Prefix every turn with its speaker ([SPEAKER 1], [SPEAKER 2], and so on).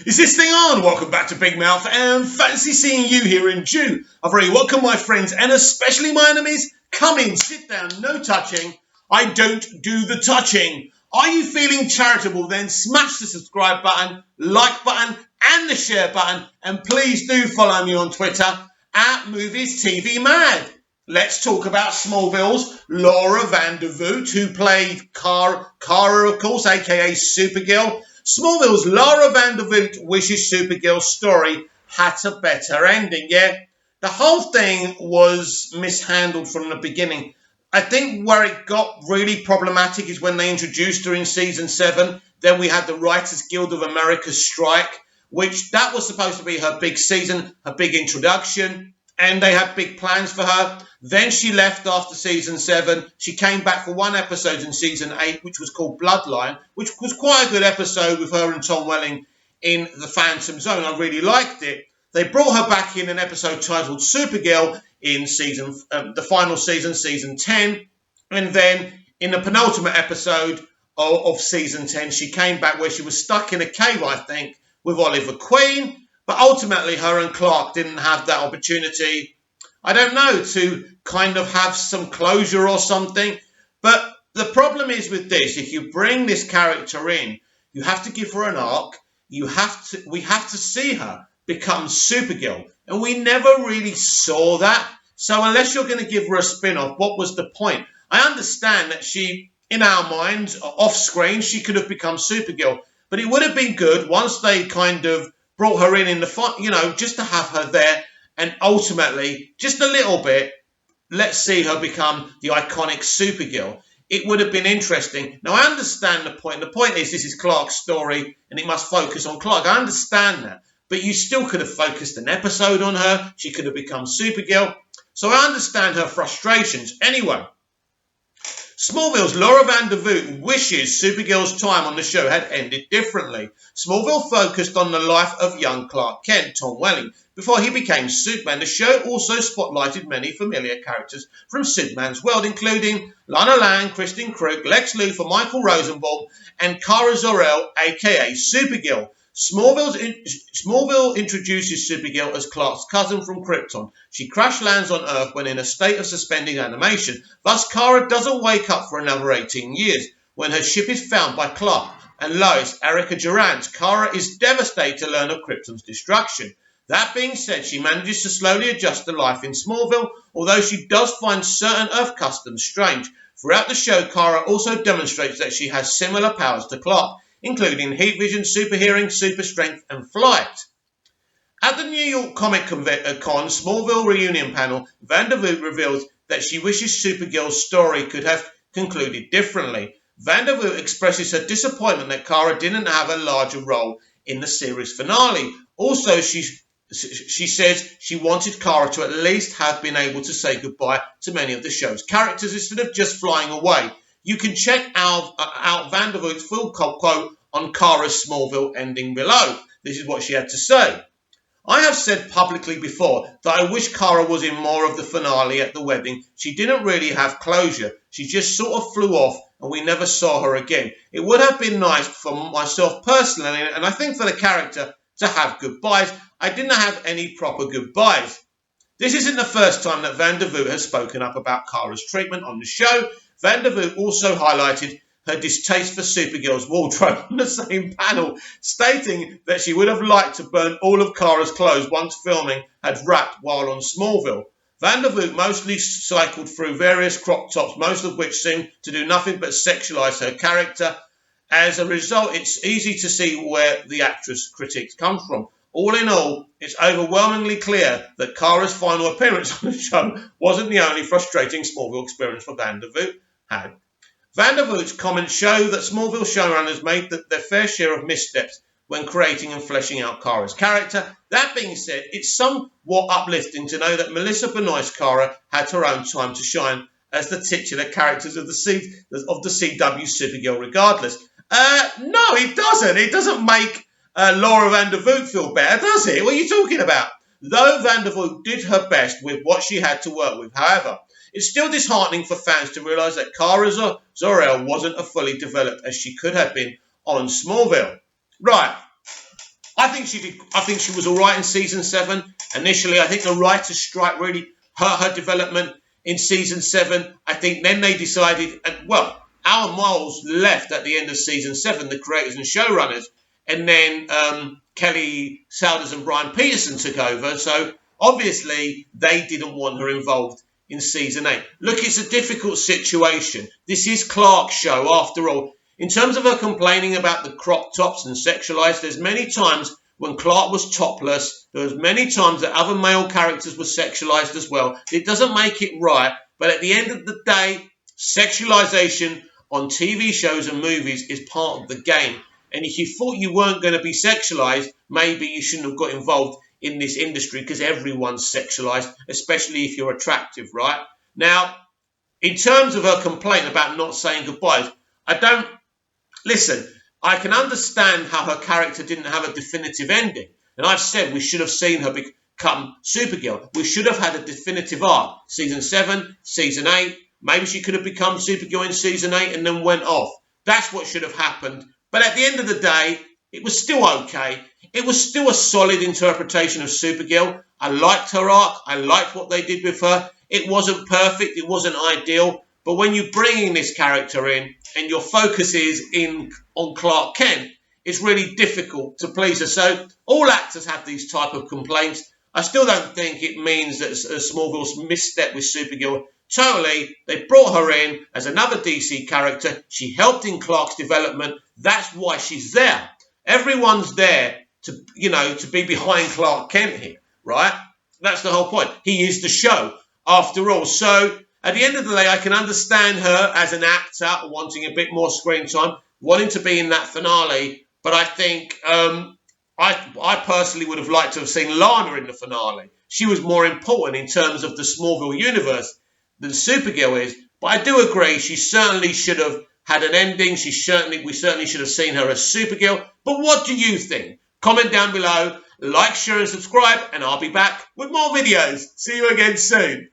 [SPEAKER 1] Is this thing on? Welcome back to Big Mouth and fancy seeing you here in June. I very welcome my friends and especially my enemies. Come in, sit down, no touching. I don't do the touching. Are you feeling charitable? Then smash the subscribe button, like button and the share button, and please do follow me on Twitter at Movies TV Mad. Let's talk about Smallville's Laura Vandervoot, who played Kara, of course, aka Supergirl. Smallville's Laura Vandervoot wishes Supergirl's story had a better ending, yeah? The whole thing was mishandled from the beginning. I think where it got really problematic is when they introduced her in season 7. Then we had the Writers Guild of America strike, which that was supposed to be her big season, her big introduction, and they had big plans for her. Then she left after season 7. She came back for one episode in season 8, which was called Bloodline, which was quite a good episode with her and Tom Welling in the Phantom Zone. I really liked it. They brought her back in an episode titled Supergirl in the final season, season 10. And then in the penultimate episode of season 10, she came back where she was stuck in a cave, I think, with Oliver Queen. But ultimately, her and Clark didn't have that opportunity, I don't know, to kind of have some closure or something. But the problem is with this, if you bring this character in, you have to give her an arc. We have to see her become Supergirl. And we never really saw that. So unless you're going to give her a spin-off, what was the point? I understand that she, in our minds, off screen, she could have become Supergirl. But it would have been good once they kind of brought her in the fight, just to have her there. And ultimately, just a little bit, let's see her become the iconic Supergirl. It would have been interesting. Now, I understand the point. The point is this is Clark's story and it must focus on Clark. I understand that. But you still could have focused an episode on her. She could have become Supergirl. So I understand her frustrations. Anyway, Smallville's Laura Vandervoot wishes Supergirl's time on the show had ended differently. Smallville focused on the life of young Clark Kent, Tom Welling, before he became Superman. The show also spotlighted many familiar characters from Superman's world, including Lana Lang, Kristen Krug, Lex Luthor, Michael Rosenbaum, and Kara Zor-El, aka Supergirl. Smallville introduces Supergirl as Clark's cousin from Krypton. She crash lands on Earth when in a state of suspended animation. Thus, Kara doesn't wake up for another 18 years. When her ship is found by Clark and Lois, Erica Durant, Kara is devastated to learn of Krypton's destruction. That being said, she manages to slowly adjust to life in Smallville, although she does find certain Earth customs strange. Throughout the show, Kara also demonstrates that she has similar powers to Clark, including heat vision, super hearing, super strength, and flight. At the New York Comic Con Smallville reunion panel, Vandervoot reveals that she wishes Supergirl's story could have concluded differently. Vandervoot expresses her disappointment that Kara didn't have a larger role in the series finale. Also, she says she wanted Kara to at least have been able to say goodbye to many of the show's characters instead of just flying away. You can check out Vandervoot's full quote on Kara's Smallville ending below. This is what she had to say. I have said publicly before that I wish Kara was in more of the finale at the wedding. She didn't really have closure. She just sort of flew off and we never saw her again. It would have been nice for myself personally, and I think for the character, to have goodbyes. I didn't have any proper goodbyes. This isn't the first time that Vandervoot has spoken up about Kara's treatment on the show. Vandervoot also highlighted her distaste for Supergirl's wardrobe on the same panel, stating that she would have liked to burn all of Kara's clothes once filming had wrapped while on Smallville. Vandervoot mostly cycled through various crop tops, most of which seemed to do nothing but sexualize her character. As a result, it's easy to see where the actress' critiques come from. All in all, it's overwhelmingly clear that Kara's final appearance on the show wasn't the only frustrating Smallville experience for Vandervoot had. Vandervoot's comments show that Smallville showrunners made their fair share of missteps when creating and fleshing out Kara's character. That being said, it's somewhat uplifting to know that Melissa Benoist's Kara had her own time to shine as the titular characters of the CW Supergirl regardless. No, it doesn't. It doesn't make Laura Vandervoot feel better, does it? What are you talking about? Though Vandervoot did her best with what she had to work with, however, it's still disheartening for fans to realise that Kara Zor-El wasn't as fully developed as she could have been on Smallville. Right. I think she did. I think she was all right in season 7. Initially, I think the writer's strike really hurt her development in season 7. I think then they decided, well, Alan Miles left at the end of season 7, the creators and showrunners, and then Kelly Souders and Brian Peterson took over. So obviously they didn't want her involved in season 8. Look, it's a difficult situation. This is Clark's show after all. In terms of her complaining about the crop tops and sexualized, there's many times when Clark was topless. There was many times that other male characters were sexualized as well. It doesn't make it right, but at the end of the day, sexualization on TV shows and movies is part of the game. And if you thought you weren't going to be sexualized, maybe you shouldn't have got involved in this industry, because everyone's sexualized, especially if you're attractive, right? Now, in terms of her complaint about not saying goodbyes, listen, I can understand how her character didn't have a definitive ending. And I've said we should have seen her become Supergirl. We should have had a definitive arc. Season 7, Season 8. Maybe she could have become Supergirl in Season 8 and then went off. That's what should have happened. But at the end of the day, it was still okay. It was still a solid interpretation of Supergirl. I liked her arc. I liked what they did with her. It wasn't perfect. It wasn't ideal. But when you bring in this character in and your focus is on Clark Kent, it's really difficult to please her. So all actors have these type of complaints. I still don't think it means that Smallville's misstep with Supergirl. Totally, they brought her in as another DC character. She helped in Clark's development. That's why she's there. Everyone's there to be behind Clark Kent here, right? That's the whole point. He is the show, after all. So at the end of the day, I can understand her as an actor wanting a bit more screen time, wanting to be in that finale. But I think I personally would have liked to have seen Lana in the finale. She was more important in terms of the Smallville universe than Supergirl is. But I do agree, she certainly should have had an ending. We certainly should have seen her as Supergirl. But what do you think? Comment down below, like, share and subscribe, and I'll be back with more videos. See you again soon.